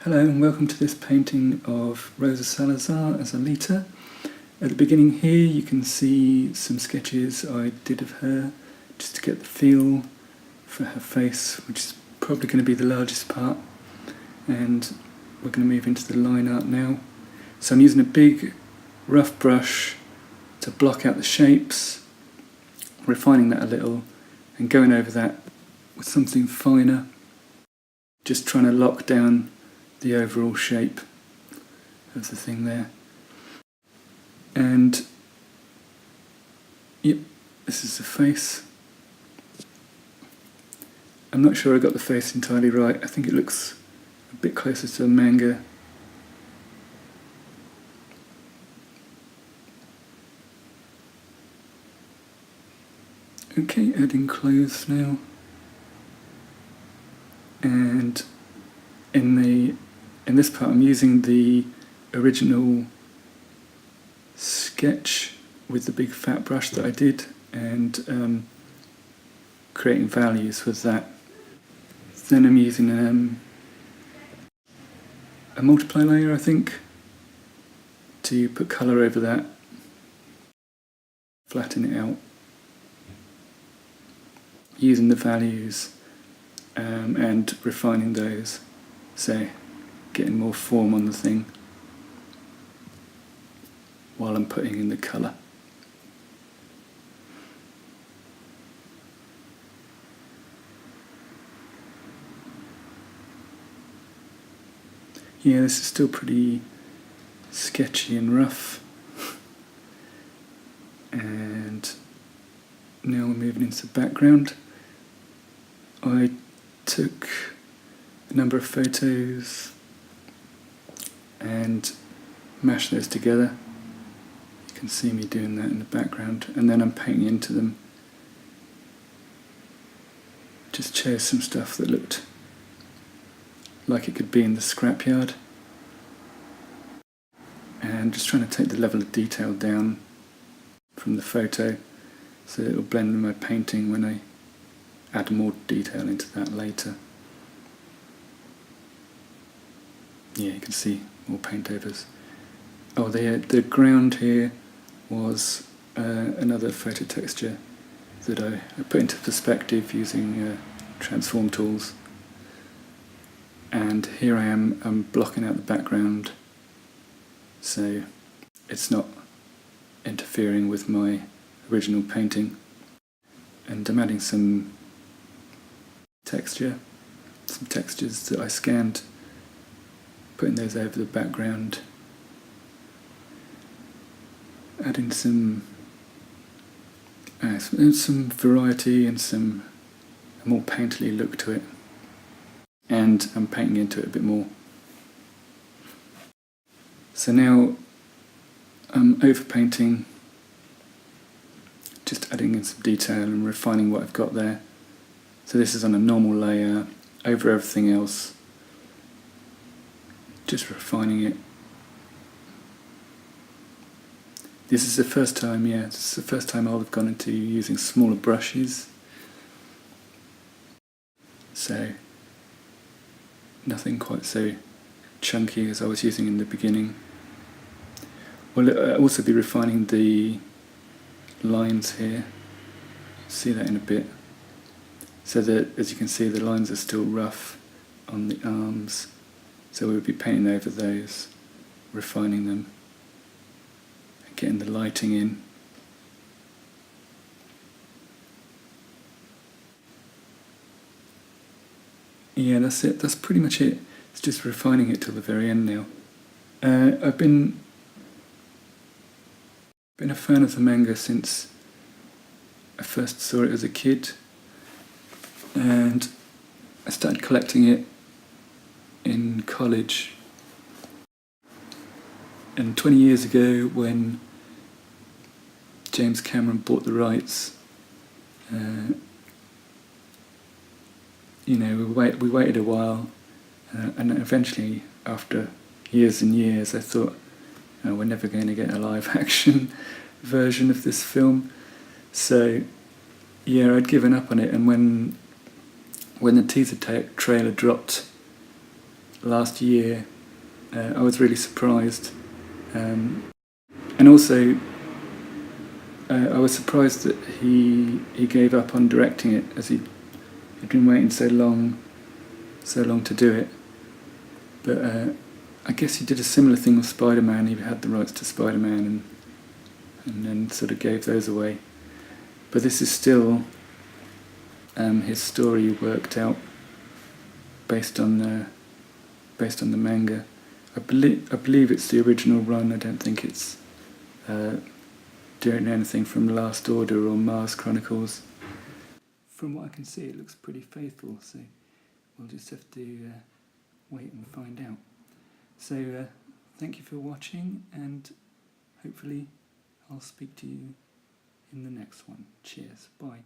Hello and welcome to this painting of Rosa Salazar as Alita. At the beginning here you can see some sketches I did of her just to get the feel for her face, which is probably going to be the largest part, and we're going to move into the line art now. So I'm using a big rough brush to block out the shapes, refining that a little and going over that with something finer, just trying to lock down the overall shape of the thing there. And yep, this is the face. I'm not sure I got the face entirely right. I think it looks a bit closer to a manga. Okay, adding clothes now. And in this part I'm using the original sketch with the big fat brush that I did and creating values with that. Then I'm using a multiply layer, I think, to put colour over that, flatten it out, using the values and refining those, so getting more form on the thing while I'm putting in the colour. Yeah, this is still pretty sketchy and rough. And now we're moving into the background. I took a number of photos and mashed those together. You can see me doing that in the background, and then I'm painting into them. Just chose some stuff that looked like it could be in the scrapyard, and just trying to take the level of detail down from the photo so that it will blend with my painting when I add more detail into that later. Yeah, you can see more paint overs. Oh, the ground here was another photo texture that I put into perspective using transform tools. And here I am, I'm blocking out the background so it's not interfering with my original painting. And I'm adding some textures that I scanned, putting those over the background, adding some variety and a more painterly look to it, and I'm painting into it a bit more. So now I'm overpainting, just adding in some detail and refining what I've got there. So this is on a normal layer over everything else, just refining it. This is the first time, I've gone into using smaller brushes. So nothing quite so chunky as I was using in the beginning. I'll also be refining the lines here. See that in a bit. So that, as you can see, the lines are still rough on the arms. So we'll be painting over those, refining them, and getting the lighting in. Yeah, that's it. That's pretty much it. It's just refining it till the very end now. I've been a fan of the manga since I first saw it as a kid, and I started collecting it in college. And 20 years ago, when James Cameron bought the rights, we waited a while, and eventually, after years and years, I thought, we're never going to get a live-action version of this film. So, yeah, I'd given up on it, and when the teaser trailer dropped last year, I was really surprised. And also, I was surprised that he gave up on directing it, as he'd been waiting so long to do it. But I guess he did a similar thing with Spider-Man. He had the rights to Spider-Man and then sort of gave those away. But this is still his story worked out based on the manga. I believe it's the original run. I don't think it's doing anything from Last Order or Mars Chronicles. From what I can see, it looks pretty faithful, so we'll just have to wait and find out. So thank you for watching, and hopefully I'll speak to you in the next one. Cheers, bye.